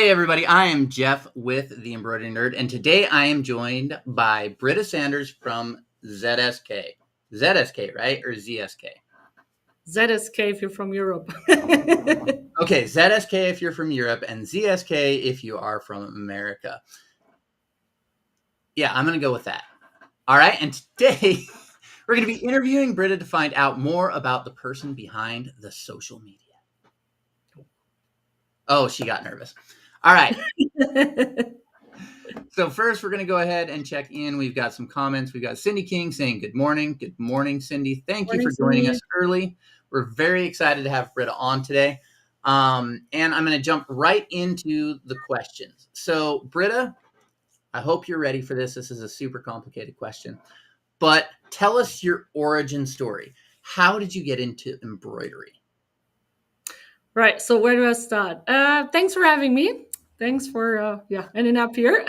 Hey everybody, I am Jeff with the Embroidery Nerd, and today I am joined by Britta Sanders from ZSK. ZSK, right? Or ZSK? ZSK if you're from Europe. Okay, ZSK if you're from Europe, and ZSK if you are from America. Yeah, I'm going to go with that. All right, and today we're going to be interviewing Britta to find out more about the person behind the social media. Oh, she got nervous. All right. So first, we're going to go ahead and check in. We've got some comments. We've got Cindy King saying good morning. Good morning, Cindy. Thank you for joining us early. We're very excited to have Britta on today. And I'm going to jump right into the questions. So Britta, I hope you're ready for this. This is a super complicated question. But tell us your origin story. How did you get into embroidery? Right. So where do I start? Thanks for having me. Thanks for ending up here.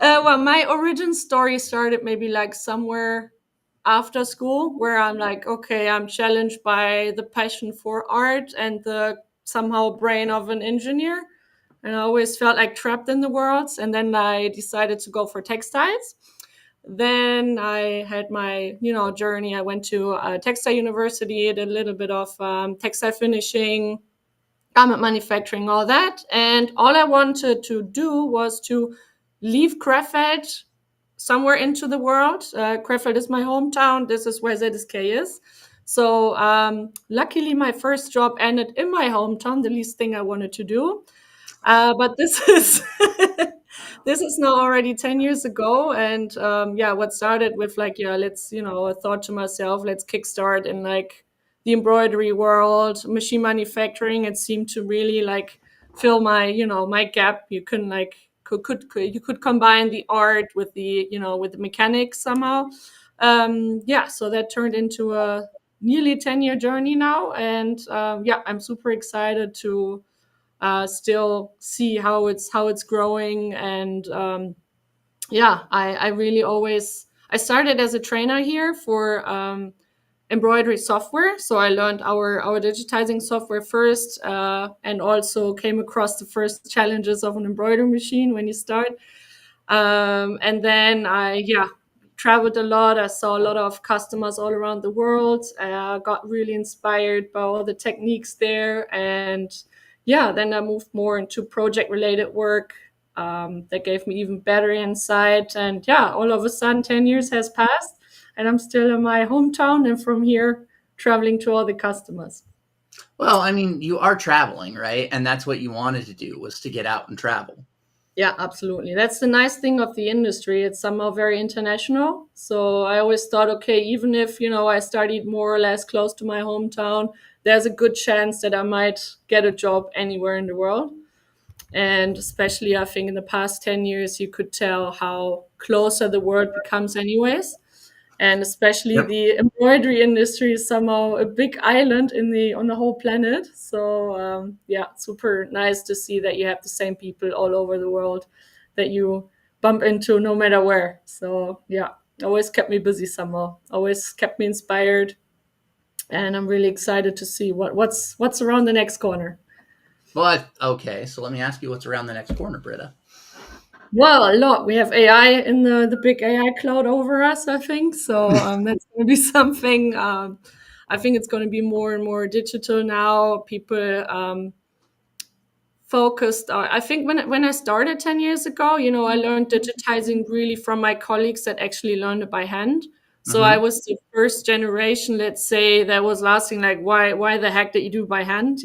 Well, my origin story started maybe like somewhere after school, where I'm like, okay, I'm challenged by the passion for art and the somehow brain of an engineer, and I always felt like trapped in the worlds. And then I decided to go for textiles. Then I had my journey. I went to textile university, did a little bit of textile finishing, garment manufacturing, all that. And all I wanted to do was to leave Krefeld somewhere into the world. Krefeld is my hometown. This is where ZSK is. So luckily, my first job ended in my hometown, the least thing I wanted to do. But this is this is now already 10 years ago. And what started with like, let's, I thought to myself, let's kickstart in like the embroidery world, machine manufacturing. It seemed to really like fill my, my gap. You couldn't like, you could combine the art with the, with the mechanics somehow. So that turned into a nearly 10-year journey now. And I'm super excited to still see how it's growing. And I really always, I started as a trainer here for embroidery software. So I learned our digitizing software first, and also came across the first challenges of an embroidery machine when you start. And then I traveled a lot. I saw a lot of customers all around the world. I got really inspired by all the techniques there. And then I moved more into project related work. That gave me even better insight. And all of a sudden 10 years has passed and I'm still in my hometown, and from here traveling to all the customers. Well, I mean, you are traveling, right? And that's what you wanted to do, was to get out and travel. Yeah, absolutely. That's the nice thing of the industry. It's somehow very international. So I always thought, okay, even if, I studied more or less close to my hometown, there's a good chance that I might get a job anywhere in the world. And especially, I think in the past 10 years, you could tell how closer the world becomes anyways. And especially Yep. the embroidery industry is somehow a big island on the whole planet. So super nice to see that you have the same people all over the world that you bump into no matter where. So always kept me busy somehow, always kept me inspired, and I'm really excited to see what's around the next corner. Well, okay, so let me ask you, what's around the next corner, Britta? Well, a lot. We have AI in the big AI cloud over us, I think. So that's going to be something. I think it's going to be more and more digital now. People focused. I think when I started 10 years ago, I learned digitizing really from my colleagues that actually learned it by hand. So I was the first generation, let's say, that was asking like, why the heck did you do by hand?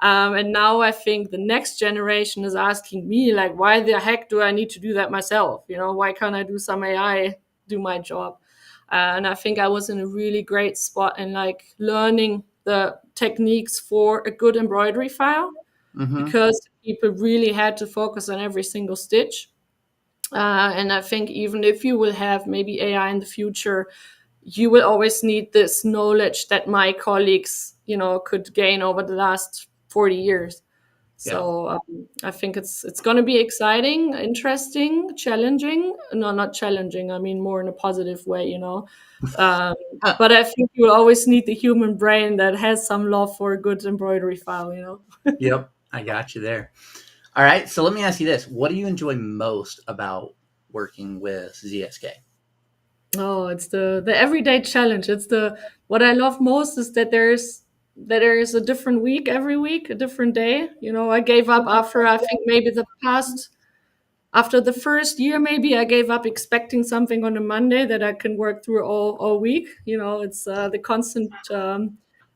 And now I think the next generation is asking me, like, why the heck do I need to do that myself? Why can't I do some AI, do my job? And I think I was in a really great spot in like learning the techniques for a good embroidery file, because people really had to focus on every single stitch. And I think even if you will have maybe AI in the future, you will always need this knowledge that my colleagues, could gain over the last 40 years. So I think it's going to be exciting, interesting, challenging. No, not challenging. I mean, more in a positive way. But I think you will always need the human brain that has some love for a good embroidery file. Yep, I got you there. All right. So let me ask you this: what do you enjoy most about working with ZSK? Oh, it's the everyday challenge. It's the what I love most is that there is a different week every week, a different day. I gave up after I think maybe after the first year, maybe I gave up expecting something on a Monday that I can work through all week. It's the constant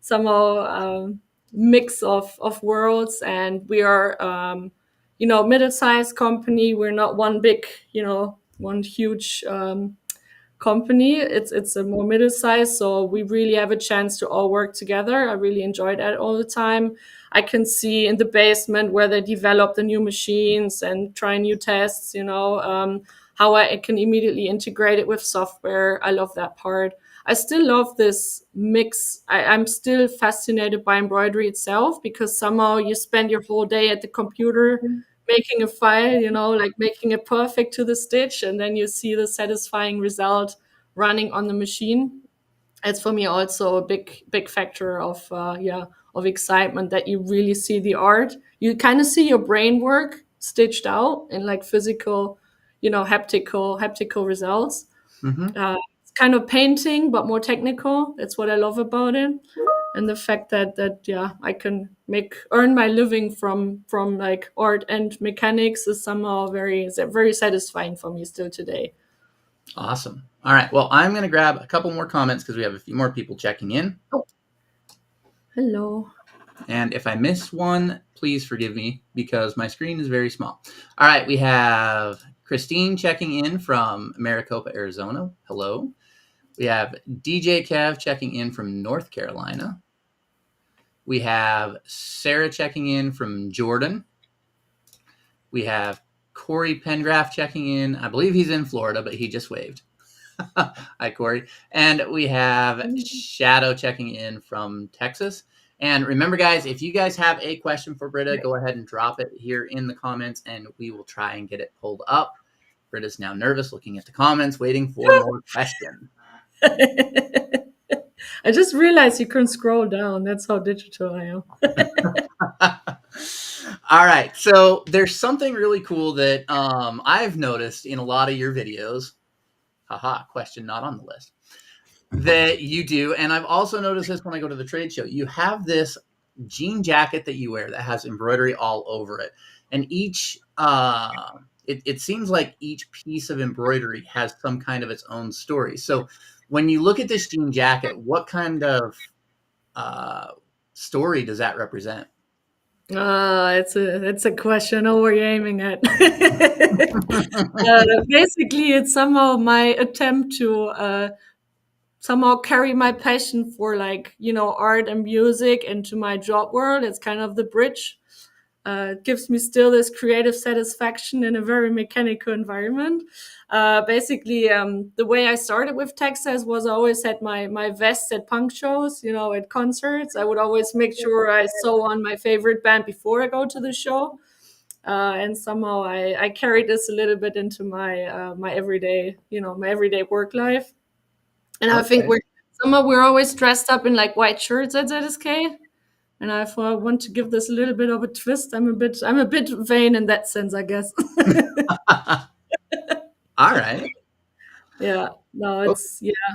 somehow mix of worlds, and we are middle-sized company. We're not one big, one huge company. It's a more middle size, so we really have a chance to all work together. I really enjoy that all the time. I can see in the basement where they develop the new machines and try new tests. How I can immediately integrate it with software. I love that part. I still love this mix. I'm still fascinated by embroidery itself because somehow you spend your whole day at the computer making a file, like making it perfect to the stitch, and then you see the satisfying result running on the machine. It's for me also a big factor of excitement that you really see the art. You kind of see your brain work stitched out in like physical, haptical results. Mm-hmm. It's kind of painting, but more technical. That's what I love about it, and the fact that yeah, I can earn my living from like art and mechanics is somehow very satisfying for me still today. Awesome. All right. Well, I'm going to grab a couple more comments because we have a few more people checking in. Oh, hello. And if I miss one, please forgive me because my screen is very small. All right. We have Christine checking in from Maricopa, Arizona. Hello. We have DJ Kev checking in from North Carolina. We have Sarah checking in from Jordan. We have Corey Pengraff checking in. I believe he's in Florida, but he just waved. Hi, Corey. And we have Shadow checking in from Texas. And remember, guys, if you guys have a question for Britta, go ahead and drop it here in the comments, and we will try and get it pulled up. Britta's now nervous, looking at the comments, waiting for more questions. I just realized you couldn't scroll down. That's how digital I am. All right. So there's something really cool that I've noticed in a lot of your videos. Haha, question not on the list. That you do. And I've also noticed this when I go to the trade show. You have this jean jacket that you wear that has embroidery all over it. And it seems like each piece of embroidery has some kind of its own story. So when you look at this jean jacket, what kind of story does that represent? It's a question. Oh, where you're aiming at. Basically, it's somehow my attempt to somehow carry my passion for art and music into my job world. It's kind of the bridge. It gives me still this creative satisfaction in a very mechanical environment. Basically, the way I started with Texas was I always had my vests at punk shows, at concerts. I would always make sure I sew on my favorite band before I go to the show. And somehow I carried this a little bit into my everyday, my everyday work life. And I think Okay. we're always dressed up in like white shirts at ZSK. And I thought I want to give this a little bit of a twist. I'm a bit vain in that sense, I guess. All right. Yeah. No, Oh,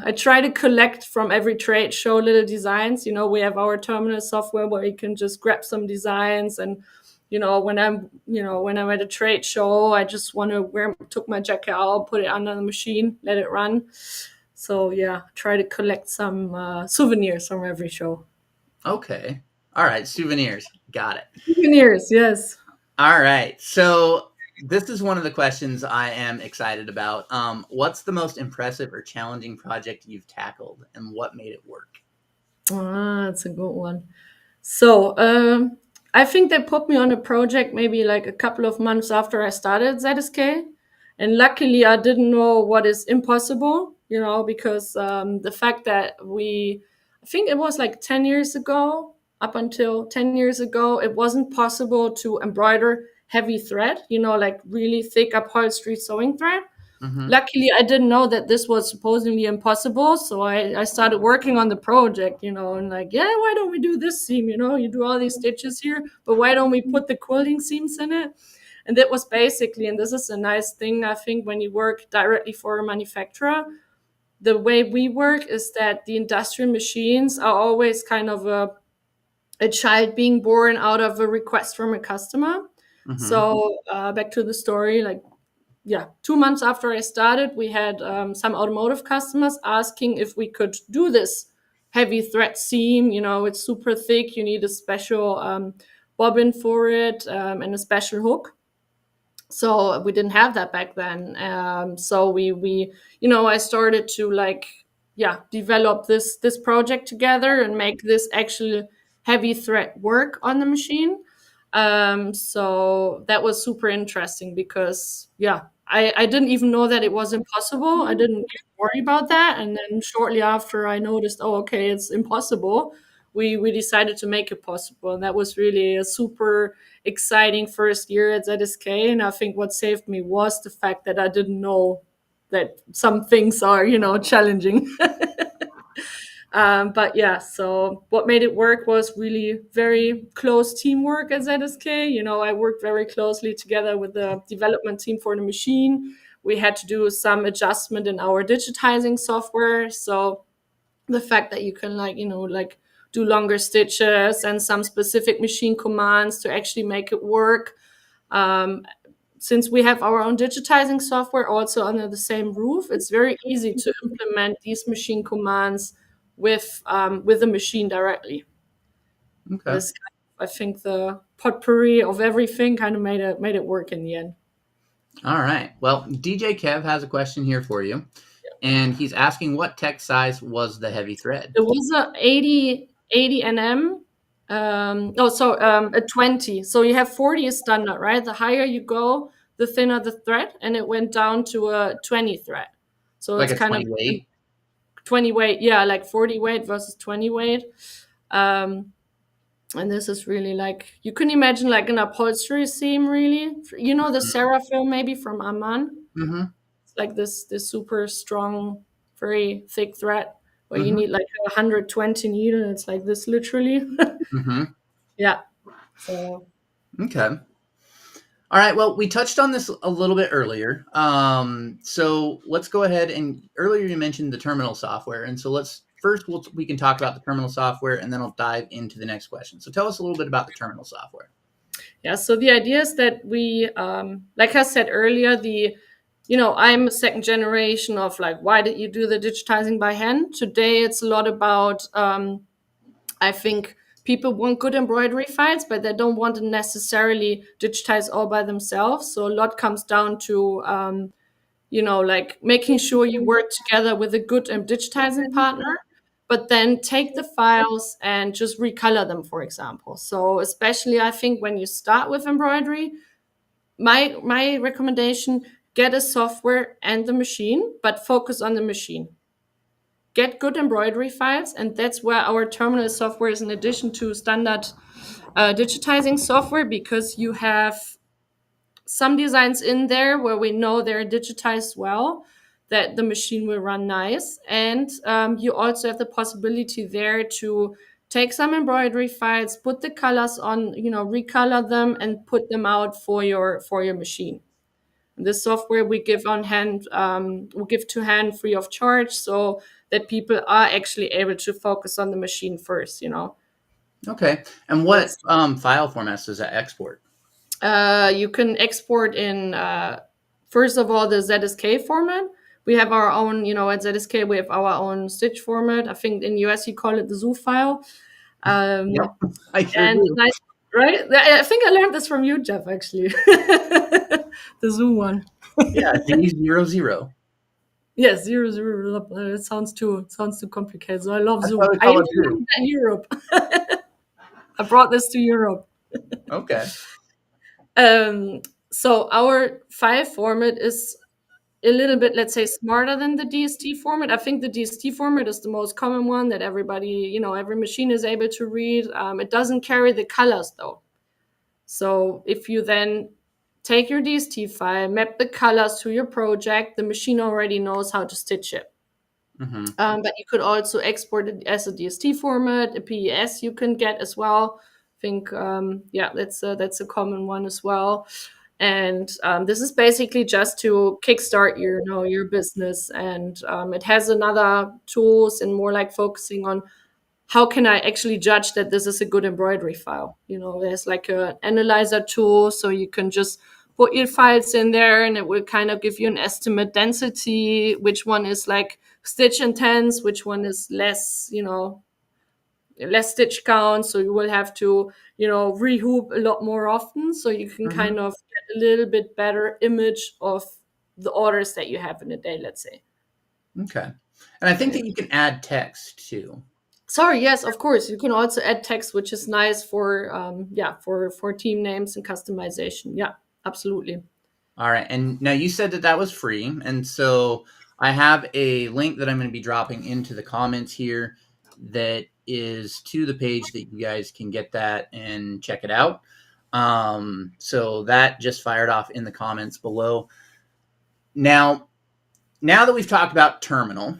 I try to collect from every trade show little designs. We have our terminal software where you can just grab some designs, and when I'm at a trade show, I just want to took my jacket out, put it under the machine, let it run. So yeah, try to collect some souvenirs from every show. okay. All right. Souvenirs. Got it. Souvenirs, yes. All right. So this is one of the questions I am excited about. What's the most impressive or challenging project you've tackled, and what made it work? That's a good one. So I think they put me on a project maybe like a couple of months after I started ZSK. And luckily, I didn't know what is impossible, because the fact that I think it was like 10 years ago, up until 10 years ago, it wasn't possible to embroider heavy thread, like really thick upholstery sewing thread. Mm-hmm. Luckily, I didn't know that this was supposedly impossible. So I started working on the project, and like, yeah, why don't we do this seam? You do all these stitches here, but why don't we put the quilting seams in it? And that was basically, and this is a nice thing, I think, when you work directly for a manufacturer, the way we work is that the industrial machines are always kind of a child being born out of a request from a customer. So back to the story, like, yeah, 2 months after I started, we had some automotive customers asking if we could do this heavy thread seam. You know, it's super thick. You need a special bobbin for it and a special hook. So we didn't have that back then. So we I started to develop this project together and make this actually heavy thread work on the machine. So that was super interesting because I didn't even know that it was impossible. I didn't worry about that, and then shortly after I noticed, oh, okay, it's impossible. We decided to make it possible, and that was really a super exciting first year at ZSK. And I think what saved me was the fact that I didn't know that some things are, challenging. But yeah, so what made it work was really very close teamwork at ZSK. I worked very closely together with the development team for the machine. We had to do some adjustment in our digitizing software. So the fact that you can do longer stitches and some specific machine commands to actually make it work. Since we have our own digitizing software also under the same roof, it's very easy to implement these machine commands with the machine directly. Okay. This, I think, the potpourri of everything kind of made it work in the end. All right. Well, DJ Kev has a question here for you, and he's asking what text size was the heavy thread? It was a 80 nm. A 20. So you have 40 is standard, right? The higher you go, the thinner the thread, and it went down to a 20 thread. So Like it's a kind 20 of weight? 20 weight, yeah, like 40 weight versus 20 weight. And this is really like, you can imagine like an upholstery seam, really. The Seraphim maybe from Amman. Mm-hmm. It's like this super strong, very thick thread where you Mm-hmm. need like 120 needle. It's like this literally. Mm-hmm. Yeah. So. Okay. All right. Well, we touched on this a little bit earlier. So let's go ahead and earlier you mentioned the terminal software, and so we can talk about the terminal software, and then I'll dive into the next question. So tell us a little bit about the terminal software. Yeah. So the idea is that we, like I said earlier, I'm a second generation of like, why did you do the digitizing by hand? Today, it's a lot about, I think people want good embroidery files, but they don't want to necessarily digitize all by themselves. So a lot comes down to, like making sure you work together with a good digitizing partner, but then take the files and just recolor them, for example. So especially I think when you start with embroidery, my recommendation, get a software and the machine, but focus on the machine. Get good embroidery files, and that's where our terminal software is in addition to standard digitizing software, because you have some designs in there where we know they're digitized well, that the machine will run nice. And you also have the possibility there to take some embroidery files, put the colors on, recolor them and put them out for your machine. This software we give to hand free of charge, so that people are actually able to focus on the machine first. Okay. And what file formats does that export? You can export in first of all the ZSK format. We have our own, at ZSK we have our own stitch format. I think in US you call it the zoo file. Yep, I sure do. Right? I think I learned this from you, Jeff, actually. The zoo one. Yeah, Z00. Yes, 0, 0. It sounds too complicated. So I love That's zoo. why we I call it even zoo. learned that in Europe. I brought this to Europe. Okay. So our file format is a little bit, let's say, smarter than the DST format. I think the DST format is the most common one that everybody, every machine is able to read. It doesn't carry the colors though. So if you then take your DST file, map the colors to your project, the machine already knows how to stitch it. Mm-hmm. But you could also export it as a DST format, a PES you can get as well. I think, that's a common one as well. And this is basically just to kickstart your business. And it has another tools and more like focusing on how can I actually judge that this is a good embroidery file. There's like an analyzer tool, so you can just put your files in there and it will kind of give you an estimate density, which one is like stitch intense, which one is less stitch count. So you will have to rehoop a lot more often, so you can Mm-hmm. kind of get a little bit better image of the orders that you have in a day, let's say. Okay. And I think Right. that you can add text too. Sorry, yes, of course. You can also add text, which is nice for for team names and customization. Yeah, absolutely. All right. And now you said that that was free. And so I have a link that I'm going to be dropping into the comments here that is to the page that you guys can get that and check it out. So that just fired off in the comments below. Now that we've talked about Terminal,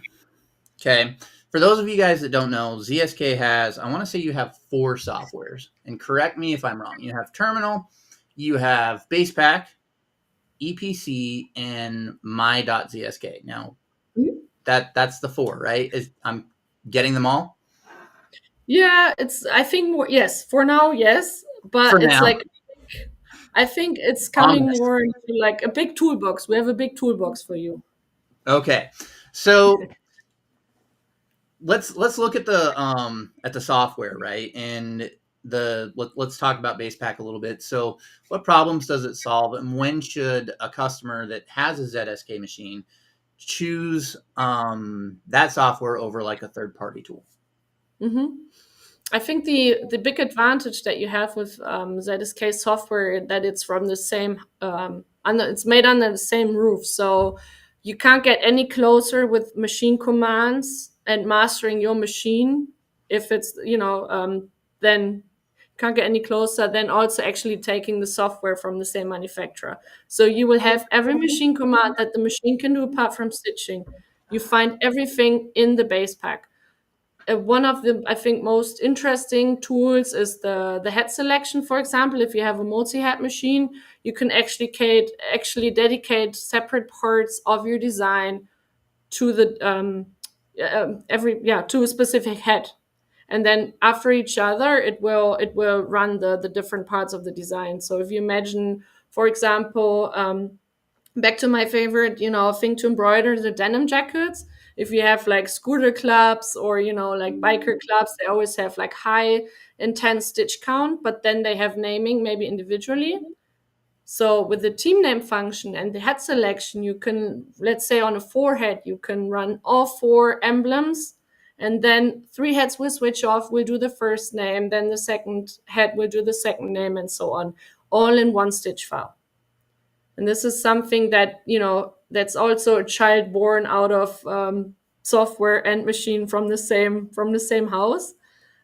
okay, for those of you guys that don't know, ZSK has, I want to say you have 4 softwares. And correct me if I'm wrong. You have Terminal, you have Basepack, EPC, and my.zsk. Now, Mhm. that's the 4, right? I'm getting them all Yeah, I think more, yes, for now, yes, for but it's now. like I think it's coming Ominous. more into like a big toolbox. We have a big toolbox for you. Okay, so let's look at the software, right? And let's talk about Basepack a little bit. So, what problems does it solve, and when should a customer that has a ZSK machine choose that software over like a third party tool? Hmm. I think the big advantage that you have with ZSK software that it's from the same it's made under the same roof, so you can't get any closer with machine commands and mastering your machine if it's then can't get any closer than also actually taking the software from the same manufacturer. So you will have every machine command that the machine can do apart from stitching. You find everything in the base pack. One of the I think most interesting tools is the head selection. For example, if you have a multi-head machine, you can actually dedicate separate parts of your design to the to a specific head, and then after each other it will run the different parts of the design. So if you imagine, for example, back to my favorite thing to embroider, the denim jackets. If you have like scooter clubs or like biker clubs, they always have like high intense stitch count, but then they have naming maybe individually. So with the team name function and the head selection, you can, let's say on a 4 head, you can run all 4 emblems, and then 3 heads will switch off, will do the first name, then the second head will do the second name, and so on, all in one stitch file. And this is something that that's also a child born out of software and machine from the same house,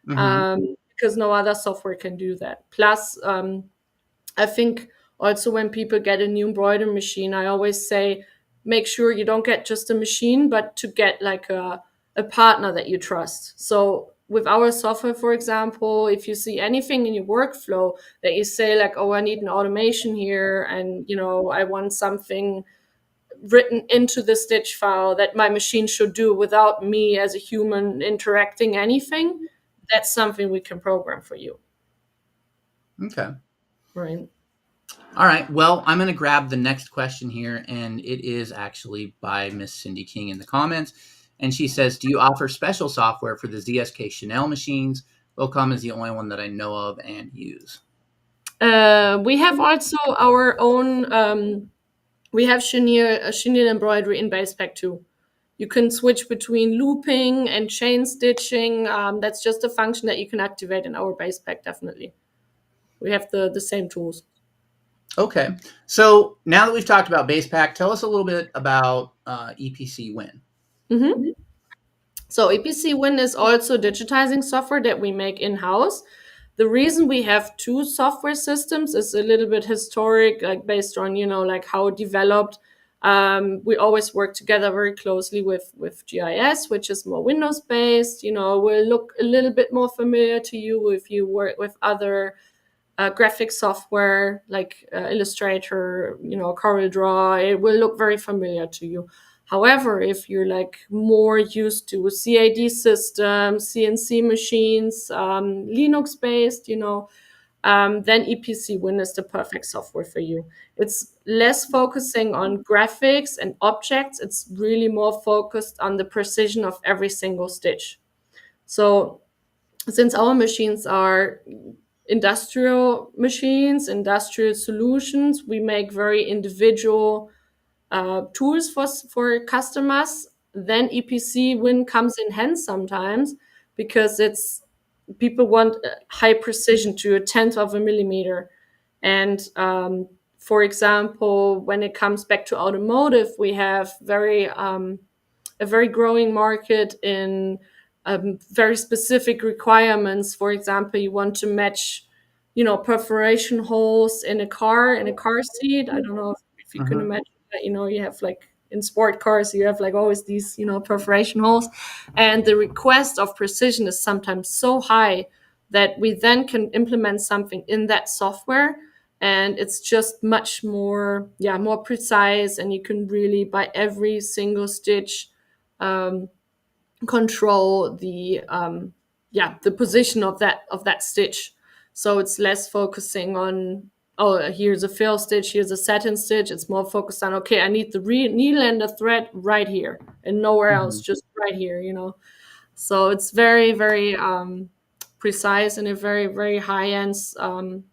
Mm-hmm. because no other software can do that. Plus, I think also when people get a new embroidery machine, I always say make sure you don't get just a machine, but to get like a partner that you trust. So with our software, for example, if you see anything in your workflow that you say like, oh, I need an automation here, and I want something written into the stitch file that my machine should do without me as a human interacting anything, that's something we can program for you. Okay. Right. All right. Well, I'm going to grab the next question here, and it is actually by Miss Cindy King in the comments. And she says, do you offer special software for the ZSK Chanel machines? Wilcom is the only one that I know of and use. We have also our own. We have chenille embroidery in Basepack too. You can switch between looping and chain stitching. That's just a function that you can activate in our Basepack. Definitely, we have the same tools. Okay. So now that we've talked about Basepack, tell us a little bit about EPC Win. Mm-hmm. So EPC Win is also digitizing software that we make in-house. The reason we have 2 software systems is a little bit historic, like based on, like how it developed. We always work together very closely with GIS, which is more Windows based. Will look a little bit more familiar to you if you work with other graphic software like Illustrator, CorelDRAW, it will look very familiar to you. However, if you're like more used to CAD systems, CNC machines, Linux based, then EPC Win is the perfect software for you. It's less focusing on graphics and objects. It's really more focused on the precision of every single stitch. So since our machines are industrial machines, industrial solutions, we make very individual tools for customers. Then EPC Win comes in hands sometimes because it's people want high precision to a tenth of a millimeter. And for example, when it comes back to automotive, we have a very growing market in very specific requirements. For example, you want to match, perforation holes in a car seat. I don't know if you can imagine that. You have like in sport cars, you have like always these, perforation holes, and the request of precision is sometimes so high that we then can implement something in that software, and it's just much more, more precise, and you can really by every single stitch um, control the position of that stitch. So it's less focusing on, oh, here's a fill stitch, here's a satin stitch. It's more focused on, okay, I need the needle and the thread right here and nowhere else, just right here. So it's very, very precise and a very, very high end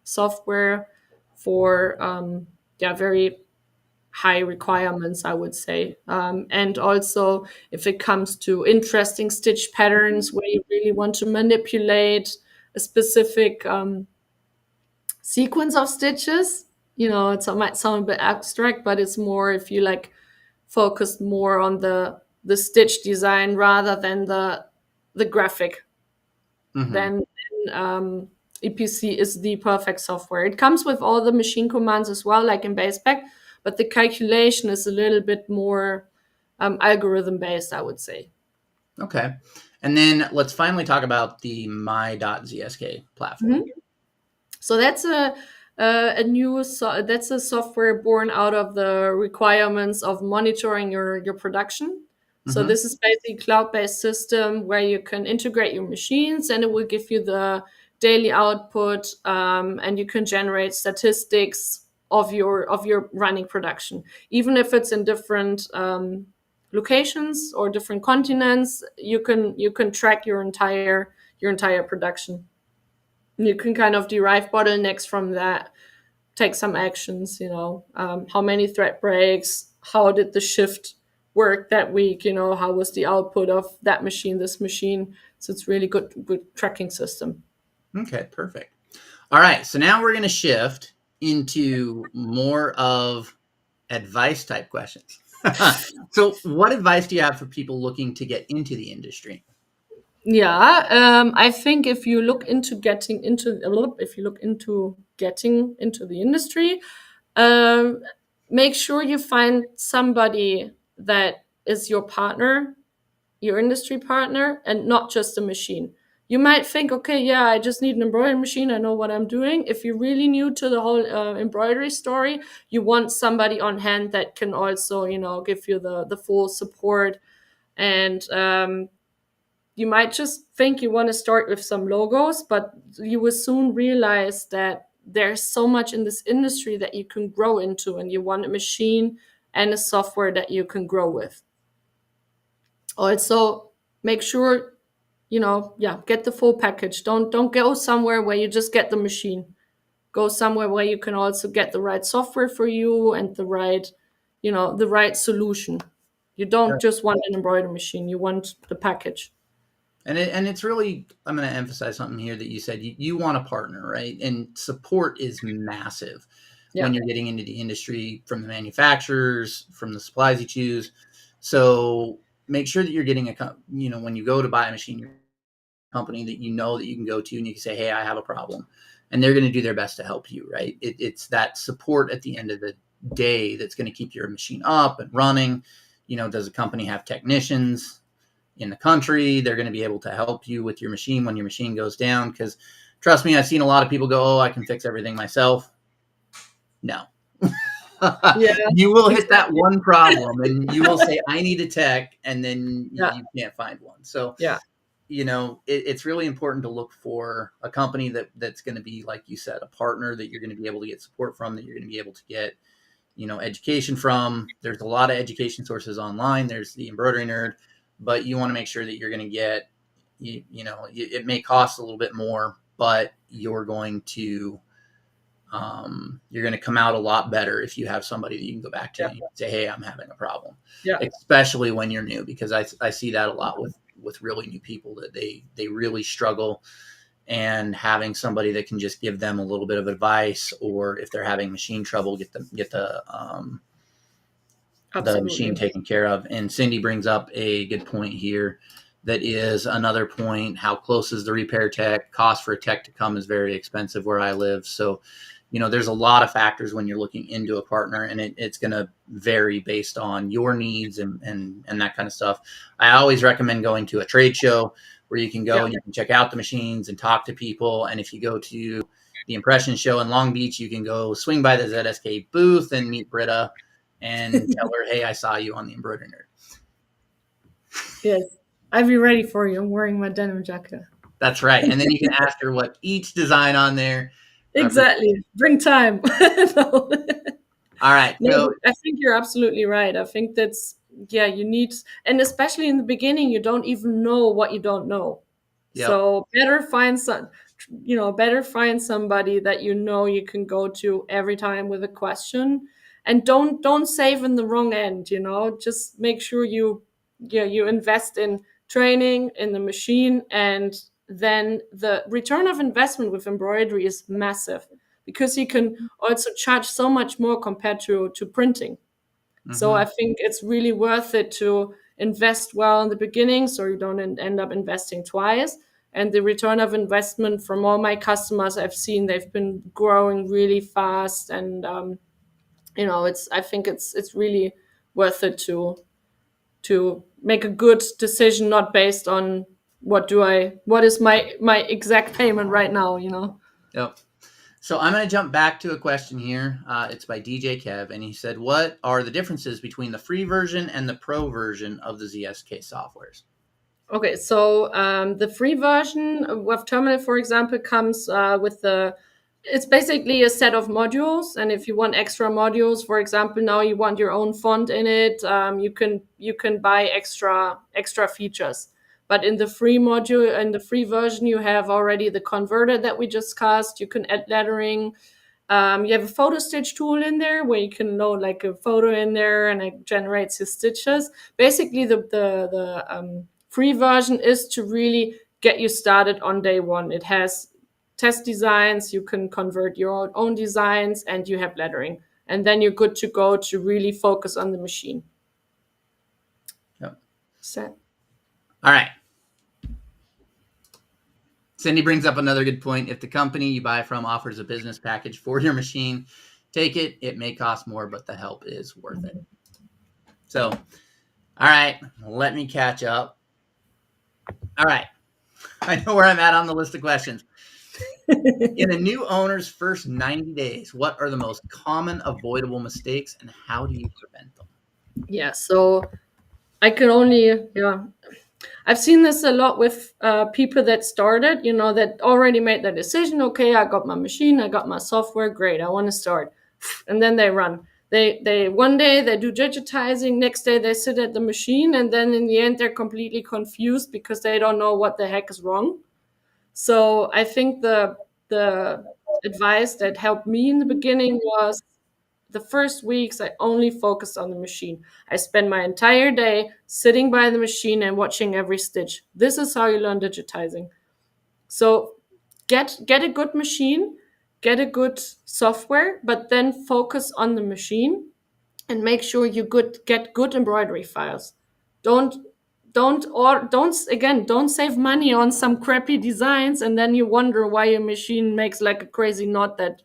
software for very high requirements, I would say. And also, if it comes to interesting stitch patterns where you really want to manipulate a specific sequence of stitches, it might sound a bit abstract, but it's more if you like focused more on the stitch design rather than the graphic, then EPC is the perfect software. It comes with all the machine commands as well, like in BasePack, but the calculation is a little bit more algorithm based, I would say. Okay. And then let's finally talk about the my.zsk platform. So that's a software born out of the requirements of monitoring your production. So this is basically a cloud-based system where you can integrate your machines, and it will give you the daily output, and you can generate statistics of your running production, even if it's in different locations or different continents. You can track your entire production. You can kind of derive bottlenecks from that, take some actions. How many thread breaks? How did the shift work that week? How was the output of that machine, this machine? So it's really good tracking system. Okay, perfect. All right, so now we're going to shift into more of advice type questions. So what advice do you have for people looking to get into the industry? Yeah, I think if you look into getting into the industry, make sure you find somebody that is your partner, your industry partner, and not just a machine. You might think, okay, yeah, I just need an embroidery machine. I know what I'm doing. If you're really new to the whole embroidery story, you want somebody on hand that can also, give you the full support. And you might just think you want to start with some logos, but you will soon realize that there's so much in this industry that you can grow into, and you want a machine and a software that you can grow with. Also, make sure, get the full package. Don't go somewhere where you just get the machine. Go somewhere where you can also get the right software for you and the right solution. You don't just want an embroidery machine, you want the package. And it's really, I'm going to emphasize something here that you said. You want a partner, right? And support is massive when you're getting into the industry, from the manufacturers, from the supplies you choose. So make sure that you're getting when you go to buy a machine, company that that you can go to and you can say, hey, I have a problem. And they're going to do their best to help you, right? It's that support at the end of the day that's going to keep your machine up and running. Does a company have technicians in the country? They're going to be able to help you with your machine when your machine goes down, because Trust me, I've seen a lot of people go, oh, I can fix everything myself. No. Yeah, You will hit that exactly. one problem and you will say, I need a tech, and then Yeah, you can't find one. So, yeah, it's really important to look for a company that's going to be, like you said, a partner that you're going to be able to get support from, that you're going to be able to get, education from. There's a lot of education sources online. There's the Embroidery Nerd, but you want to make sure that you're going to get, it may cost a little bit more, but you're going to come out a lot better if you have somebody that you can go back to yeah, and you can say, hey, I'm having a problem, yeah, especially when you're new, because I see that a lot with really new people, that they really struggle, and having somebody that can just give them a little bit of advice, or if they're having machine trouble, get the machine absolutely. taken care of. And Cindy brings up a good point here. That is another point. How close is the repair tech? Cost for a tech to come is very expensive where I live. So, there's a lot of factors when you're looking into a partner, and it's going to vary based on your needs and that kind of stuff. I always recommend going to a trade show where you can go Yeah. and you can check out the machines and talk to people. And if you go to the Impression Show in Long Beach, you can go swing by the ZSK booth and meet Britta and tell her, hey, I saw you on the Embroidery Nerd. Yes, I'll be ready for you. I'm wearing my denim jacket. That's right. And then you can ask her what each design on there represents. Exactly. Bring time. No. All right. No, So, I think you're absolutely right. I think that's, yeah, you need, and especially in the beginning, you don't even know what you don't know. yep. So better find somebody that you can go to every time with a question, and don't save in the wrong end. Just make sure you invest in training in the machine, and then the return of investment with embroidery is massive, because you can also charge so much more compared to printing. So Mm-hmm. I think it's really worth it to invest well in the beginning, so you don't end up investing twice. And the return of investment from all my customers I've seen, they've been growing really fast, and I think it's really worth it to make a good decision, not based on what is my exact payment right now. Yep. So I'm going to jump back to a question here. It's by DJ Kev, and he said, what are the differences between the free version and the pro version of the ZSK softwares? Okay, so the free version of Terminal, for example, comes it's basically a set of modules, and if you want extra modules, for example, now you want your own font in it, you can buy extra features. But in the free version, you have already the converter that we discussed. You can add lettering. You have a photo stitch tool in there where you can load like a photo in there, and it generates your stitches. Basically, the free version is to really get you started on day one. It has test designs, you can convert your own designs, and you have lettering. And then you're good to go to really focus on the machine. Yep. Set. All right. Cindy brings up another good point. If the company you buy from offers a business package for your machine, take it. It may cost more, but the help is worth it. So, all right, let me catch up. All right. I know where I'm at on the list of questions. In a new owner's first 90 days, what are the most common avoidable mistakes, and how do you prevent them? Yeah, so I can only, yeah, I've seen this a lot with people that started, that already made the decision. Okay, I got my machine, I got my software, great, I want to start, and then they run. They one day they do digitizing, next day they sit at the machine, and then in the end they're completely confused because they don't know what the heck is wrong. So I think the advice that helped me in the beginning was the first weeks I only focused on the machine. I spent my entire day sitting by the machine and watching every stitch. This is how you learn digitizing. So get a good machine, get a good software, but then focus on the machine and make sure you get good embroidery files. Don't don't save money on some crappy designs, and then you wonder why your machine makes like a crazy knot that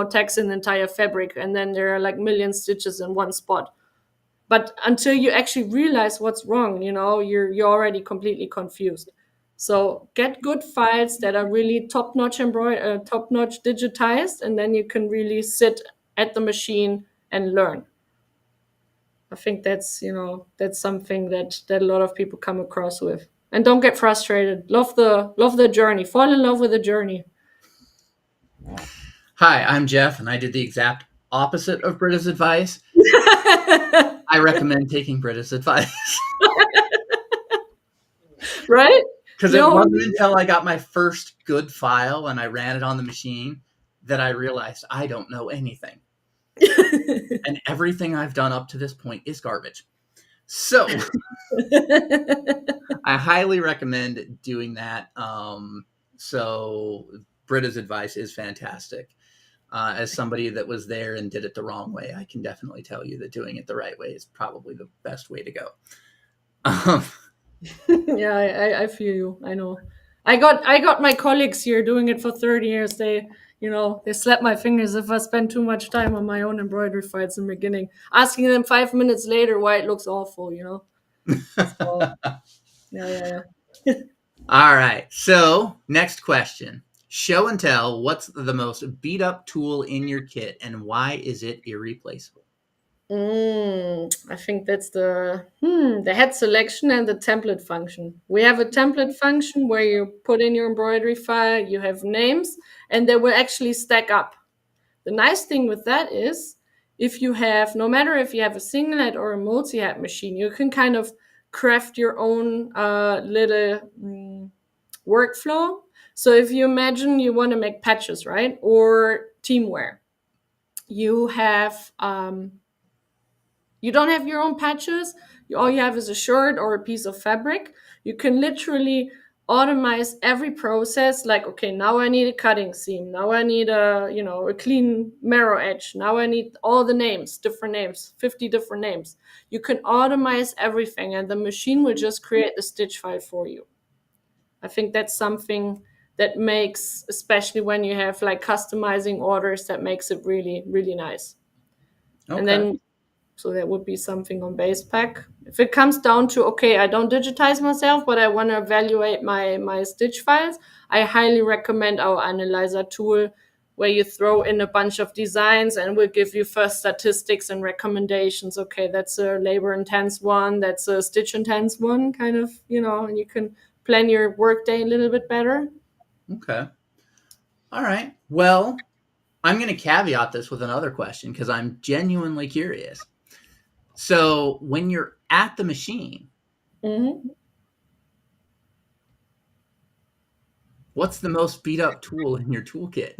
takes an entire fabric, and then there are like million stitches in one spot. But until you actually realize what's wrong, you're already completely confused. So get good files that are really top-notch top-notch digitized, and then you can really sit at the machine and learn. I think that's, that's something that a lot of people come across with. And don't get frustrated. Love the journey. Fall in love with the journey. Hi, I'm Jeff, and I did the exact opposite of Britta's advice. I recommend taking Britta's advice. Right? Because it wasn't until I got my first good file and I ran it on the machine that I realized I don't know anything. And everything I've done up to this point is garbage. So I highly recommend doing that. So Britta's advice is fantastic. As somebody that was there and did it the wrong way, I can definitely tell you that doing it the right way is probably the best way to go. Yeah, I feel you. I know. I got my colleagues here doing it for 30 years. They slap my fingers if I spend too much time on my own embroidery files in the beginning, asking them 5 minutes later why it looks awful. So, yeah. All right. So next question. Show and tell, what's the most beat up tool in your kit and why is it irreplaceable? I think that's the head selection and the template function. We have a template function where you put in your embroidery file, you have names, and they will actually stack up. The nice thing with that is if you have, no matter if you have a single head or a multi-head machine, you can kind of craft your own little workflow. So if you imagine you want to make patches, right? Or teamwear, you have you don't have your own patches. All you have is a shirt or a piece of fabric. You can literally automate every process. Like, okay, now I need a cutting seam. Now I need a clean mirror edge. Now I need all the names, different names, 50 different names. You can automate everything, and the machine will just create the stitch file for you. I think that's something that makes, especially when you have like customizing orders, that makes it really, really nice. Okay. And then so that would be something on base pack. If it comes down to, okay, I don't digitize myself, but I want to evaluate my stitch files, I highly recommend our analyzer tool where you throw in a bunch of designs and will give you first statistics and recommendations. Okay, that's a labor intense one, that's a stitch intense one, kind of, and you can plan your workday a little bit better. Okay. All right. Well, I'm going to caveat this with another question because I'm genuinely curious. So when you're at the machine, what's the most beat up tool in your toolkit?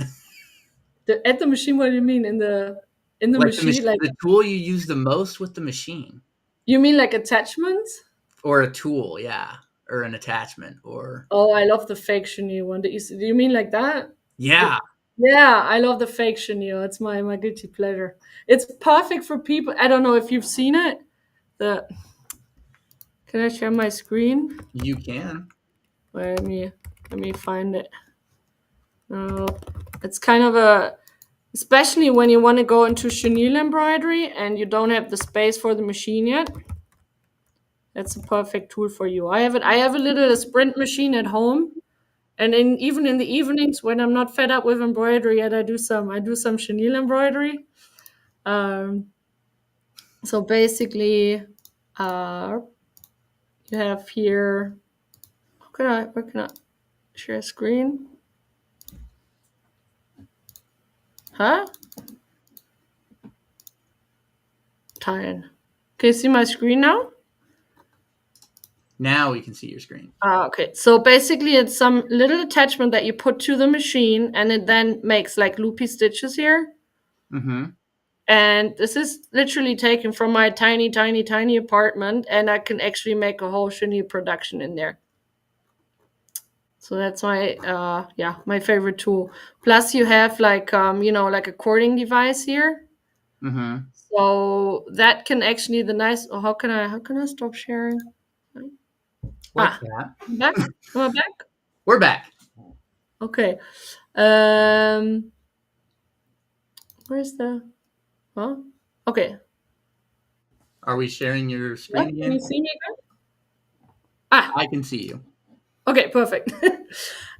At the machine, what do you mean? In the machine? Like the tool you use the most with the machine. You mean like attachments? Or a tool, yeah. Or an attachment, or... Oh, I love the fake chenille one. Do you mean like that? Yeah. Yeah, I love the fake chenille. It's my guilty pleasure. It's perfect for people. I don't know if you've seen it. Can I share my screen? You can. Let me find it. Oh, it's kind of especially when you want to go into chenille embroidery and you don't have the space for the machine yet. That's a perfect tool for you. I have a little sprint machine at home, and even in the evenings when I'm not fed up with embroidery yet, I do some chenille embroidery. So basically, you have here. Where can I share a screen? Huh? Can you see my screen now? Now we can see your screen. Okay. So basically, it's some little attachment that you put to the machine, and it then makes like loopy stitches here. Mm-hmm. And this is literally taken from my tiny, tiny, tiny apartment, and I can actually make a whole chenille production in there. So that's my favorite tool. Plus, you have like like a cording device here. Mm-hmm. So that can actually how can I stop sharing? Like that. Back? Am I back? We're back. Okay. Where's the? Huh? Okay. Are we sharing your screen again? Can you see me again? I can see you. Okay, perfect.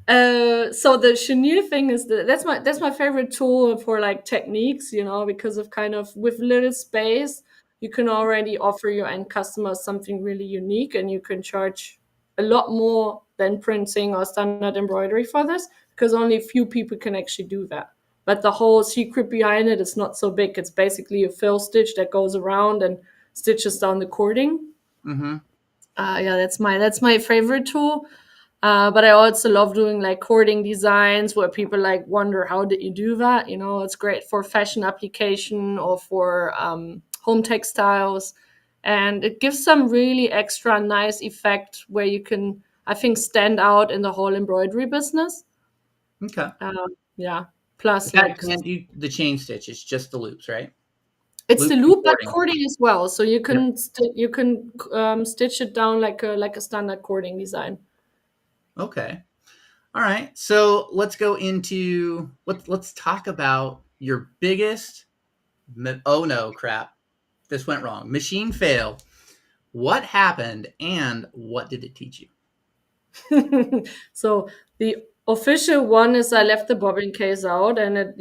So the chenille thing is that's my favorite tool for like techniques, because of kind of with little space, you can already offer your end customers something really unique, and you can charge a lot more than printing or standard embroidery for this, because only a few people can actually do that. But the whole secret behind it is not so big. It's basically a fill stitch that goes around and stitches down the cording. Mm-hmm. Yeah, that's my favorite tool. But I also love doing like cording designs where people like wonder how did you do that. It's great for fashion application or for home textiles, and it gives some really extra nice effect where you can, I think, stand out in the whole embroidery business. Okay. Yeah. Plus, But that like, can't do the chain stitch. It's just the loops, right? it's the Loops and loop, but cording. cording as well. So you Yep. can stitch it down like a standard cording design. Okay. All right. So let's go into let's talk about your biggest oh no crap. This went wrong. Machine fail. What happened and what did it teach you? So the official one is I left the bobbin case out, and the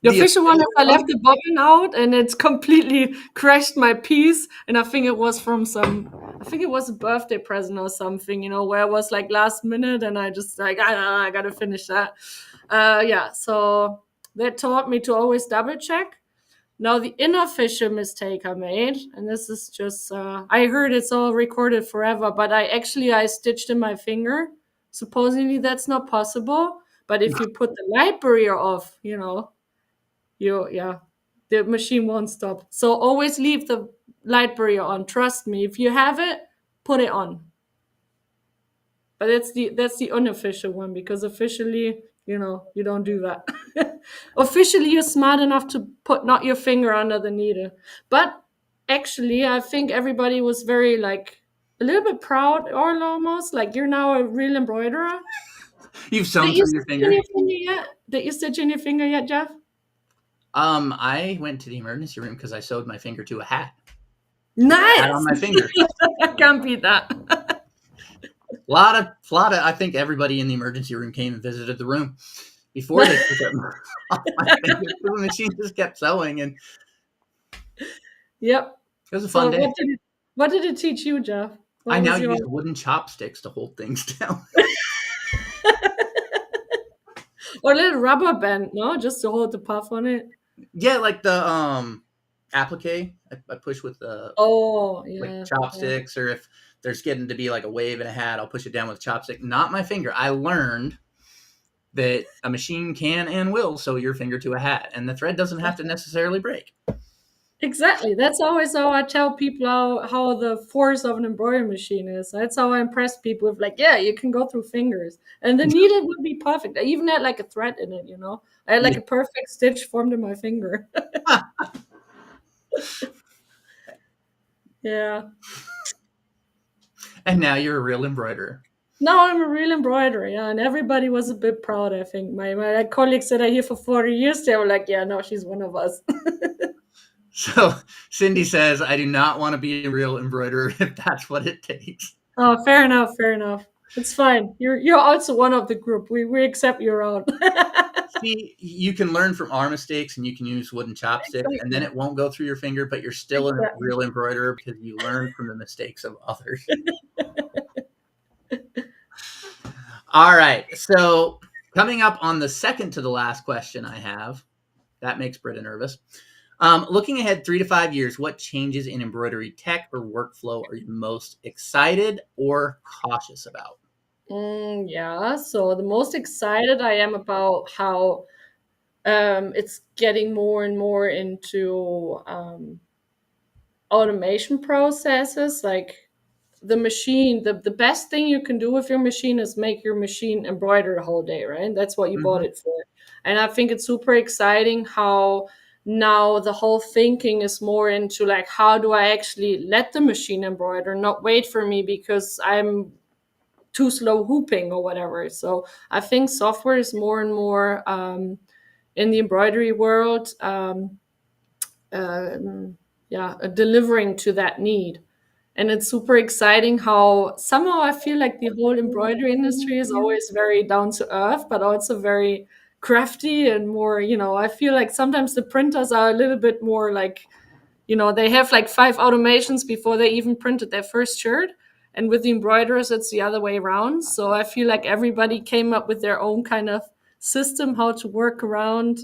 The official one is official I left one? the bobbin out, and it's completely crashed my piece. And I think it was I think it was a birthday present or something, where I was like last minute, and I just like, I gotta finish that. Yeah, so that taught me to always double check. Now, the unofficial mistake I made, and this is just, I heard it's all recorded forever, but I stitched in my finger. Supposedly that's not possible, but if you put the light barrier off, yeah, the machine won't stop. So always leave the light barrier on. Trust me, if you have it, put it on. But that's the unofficial one, because officially, you don't do that. Officially, you're smart enough to put not your finger under the needle. But actually, I think everybody was very like a little bit proud, or almost like you're now a real embroiderer. You've Did sewn you through your stitch in finger? your finger yet? Did you stitch in your finger yet, Jeff? I went to the emergency room because I sewed my finger to a hat. Hat on Nice. my finger. I can't beat that. A lot of. I think everybody in the emergency room came and visited the room before they took it off my finger. The machine just kept sewing, and Yep. it was a fun So day. what did it teach you, Jeff? I What now was your use wooden chopsticks to hold things down. or a little rubber band, no? Just to hold the puff on it. Yeah, like the applique. I push with the Oh, like yeah. Yeah. chopsticks, or if there's getting to be like a wave and a hat, I'll push it down with a chopstick. Not my finger. I learned that a machine can and will sew your finger to a hat, and the thread doesn't have to necessarily break. Exactly. That's always how I tell people how the force of an embroidery machine is. That's how I impress people with, like, yeah, you can go through fingers. And the needle would be perfect. I even had like a thread in it. I had like Yeah. a perfect stitch formed in my finger. Yeah. And now you're a real embroiderer. Now I'm a real embroiderer, yeah, and everybody was a bit proud, I think. My colleagues that are here for 40 years, they were like, yeah, no, she's one of us. So Cindy says, I do not want to be a real embroiderer if that's what it takes. Oh, fair enough, fair enough. It's fine. You're also one of the group. We accept your own. See, you can learn from our mistakes and you can use wooden chopsticks, and then Exactly. it won't go through your finger, but you're still a Exactly. real embroiderer because you learn from the mistakes of others. All right. So coming up on the second to the last question I have, that makes Britta nervous. Looking ahead 3 to 5 years, what changes in embroidery tech or workflow are you most excited or cautious about? Yeah. So the most excited I am about how it's getting more and more into automation processes. Like the machine, the best thing you can do with your machine is make your machine embroider the whole day, right? That's what you bought Mm-hmm. it for. And I think it's super exciting how now the whole thinking is more into like, how do I actually let the machine embroider, not wait for me because I'm too slow hooping or whatever. So I think software is more and more in the embroidery world, yeah, delivering to that need. And it's super exciting how somehow I feel like the whole embroidery industry is always very down to earth, but also very crafty and more, I feel like sometimes the printers are a little bit more like, they have like 5 automations before they even printed their first shirt. And with the embroiderers, it's the other way around. So I feel like everybody came up with their own kind of system, how to work around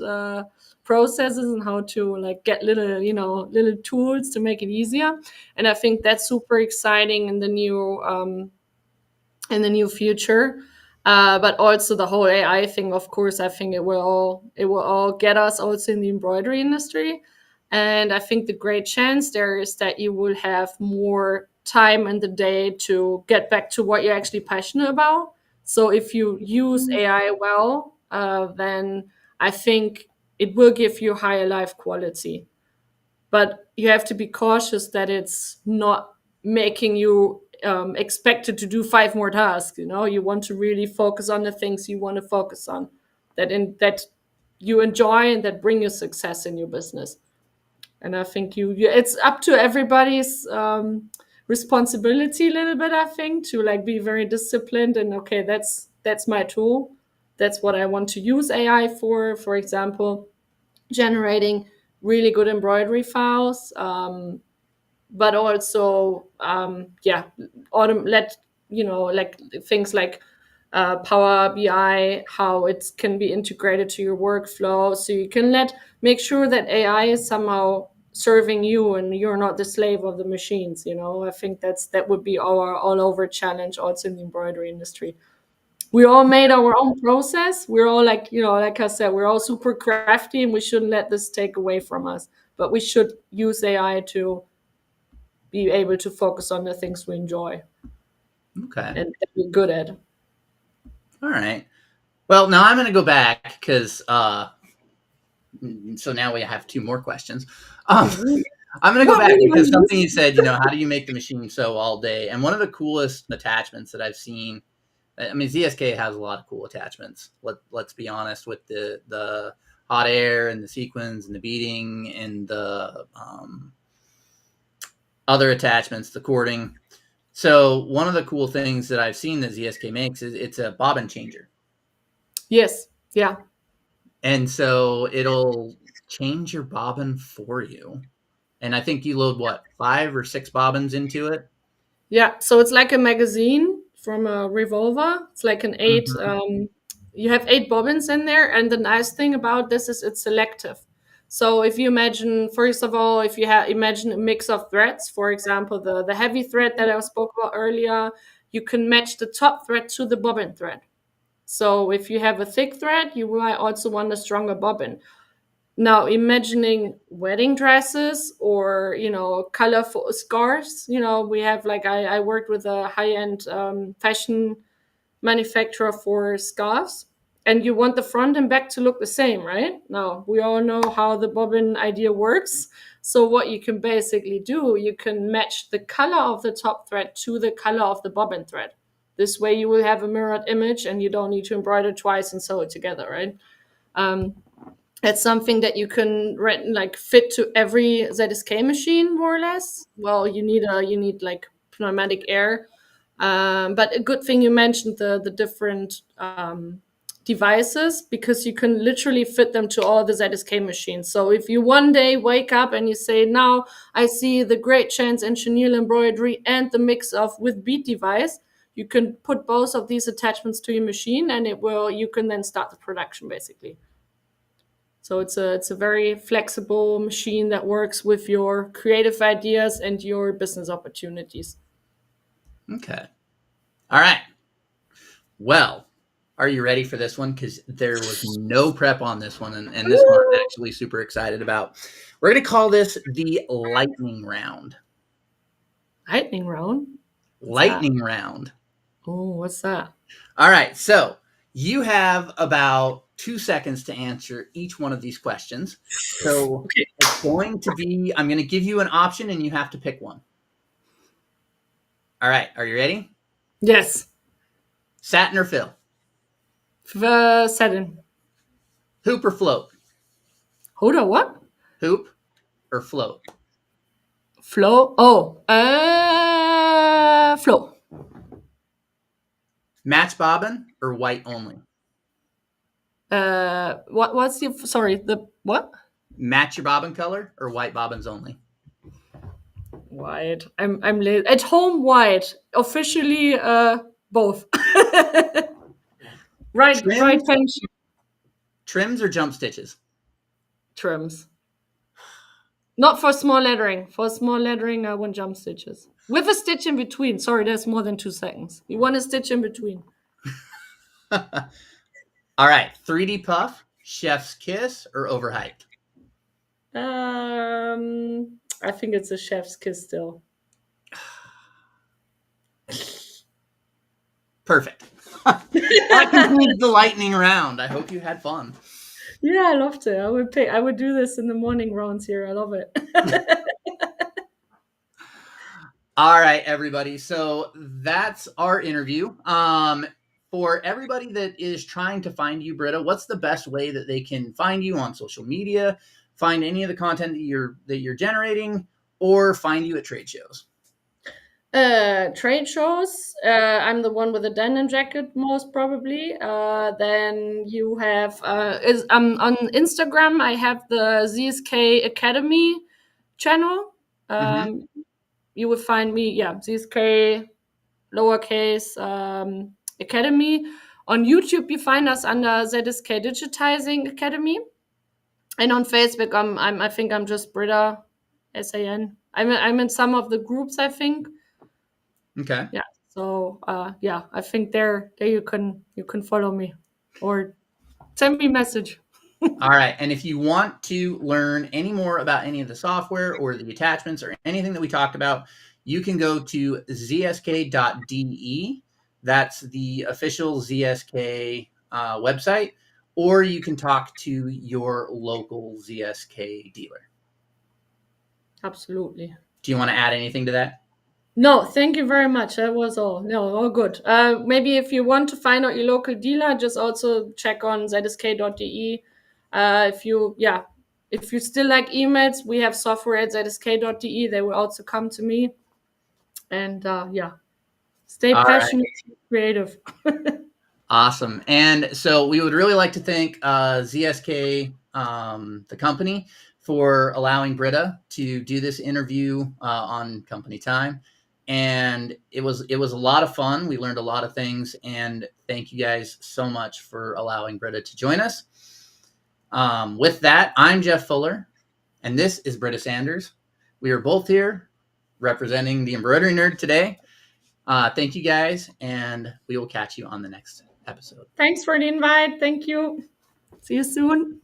processes and how to like get little tools to make it easier. And I think that's super exciting in the new future. But also the whole AI thing, of course, I think it will all get us also in the embroidery industry. And I think the great chance there is that you will have more time in the day to get back to what you're actually passionate about. So if you use AI well, then I think it will give you higher life quality. But you have to be cautious that it's not making you expected to do 5 more tasks. You want to really focus on the things you want to focus on, that you enjoy and that bring you success in your business. And I think it's up to everybody's responsibility a little bit, I think, to like be very disciplined and okay, that's my tool, that's what I want to use AI for example, generating really good embroidery files, but also yeah, let like things like Power BI, how it can be integrated to your workflow, so you can make sure that AI is somehow serving you and you're not the slave of the machines. I think that would be our all over challenge also in the embroidery industry. We all made our own process. We're all like, like I said, we're all super crafty and we shouldn't let this take away from us. But we should use AI to be able to focus on the things we enjoy Okay. and be good at. All right. Well, now I'm going to go back because so now we have 2 more questions. I'm going to go back because something you said, how do you make the machine sew all day? And one of the coolest attachments that I've seen, I mean, ZSK has a lot of cool attachments. Let's be honest, with the hot air and the sequins and the beading and the other attachments, the cording. So one of the cool things that I've seen that ZSK makes is it's a bobbin changer. Yes. Yeah. And so it'll change your bobbin for you. And I think you load 5 or 6 bobbins into it. Yeah. So it's like a magazine from a revolver. It's like an 8. Mm-hmm. You have 8 bobbins in there, and the nice thing about this is it's selective. So if you imagine, first of all, if you imagine a mix of threads, for example, the heavy thread that I spoke about earlier, you can match the top thread to the bobbin thread. So if you have a thick thread, you might also want a stronger bobbin. Now, imagining wedding dresses or, colorful scarves, we have like, I worked with a high-end fashion manufacturer for scarves, and you want the front and back to look the same, right? Now, we all know how the bobbin idea works. So what you can basically do, you can match the color of the top thread to the color of the bobbin thread. This way you will have a mirrored image and you don't need to embroider twice and sew it together, right? It's something that you can like fit to every ZSK machine, more or less. Well, you need like pneumatic air, but a good thing you mentioned the different devices, because you can literally fit them to all the ZSK machines. So if you one day wake up and you say, now I see the great chance in chenille embroidery and the mix of with bead device, you can put both of these attachments to your machine and you can then start the production basically. So it's a very flexible machine that works with your creative ideas and your business opportunities. Okay. All right. Well, are you ready for this one? Because there was no prep on this one, and this one I'm actually super excited about. We're going to call this the lightning round. Lightning round? Lightning round. Oh, what's that? All right. So you have about 2 seconds to answer each one of these questions. So it's going to be, I'm going to give you an option and you have to pick one. All right. Are you ready? Yes. Satin or fill? Satin. Hoop or float? Hold on, what? Hoop or float? Flow. Oh, Flow. Match bobbin or white only? What's the, sorry, the what? Match your bobbin color or white bobbins only? White. I'm at home white. Officially, both. Right, function. Trims or jump stitches? Trims. Not for small lettering. For small lettering, I want jump stitches. With a stitch in between. Sorry, there's more than 2 seconds. You want a stitch in between. All right. 3D puff, chef's kiss, or overhyped? I think it's a chef's kiss still. Perfect. That concludes the lightning round. I hope you had fun. Yeah, I loved it. I would do this in the morning rounds here. I love it. All right, everybody. So that's our interview. For everybody that is trying to find you, Britta, what's the best way that they can find you on social media, find any of the content that you're generating, or find you at trade shows? Trade shows. I'm the one with the denim jacket, most probably. Then you have on Instagram. I have the ZSK Academy channel. You would find me, ZSK lowercase Academy. On YouTube, you find us under ZSK Digitizing Academy, and on Facebook, I think I'm just Britta SAN. I'm in some of the groups, I think. Okay. Yeah. So I think there you can follow me or send me a message. All right. And if you want to learn any more about any of the software or the attachments or anything that we talked about, you can go to zsk.de. That's the official ZSK website, or you can talk to your local ZSK dealer. Absolutely. Do you want to add anything to that? No, thank you very much. That was all. No, all good. Maybe if you want to find out your local dealer, just also check on zsk.de. If you still like emails, we have software at zsk.de. They will also come to me. And stay passionate, and creative. Awesome. And so we would really like to thank ZSK, the company, for allowing Britta to do this interview on company time. And it was a lot of fun. We learned a lot of things, and thank you guys so much for allowing Britta to join us. With that, I'm Jeff Fuller, and this is Britta Sanders. We are both here representing the Embroidery Nerd today. Thank you guys, and we will catch you on the next episode. Thanks for the invite. Thank you. See you soon.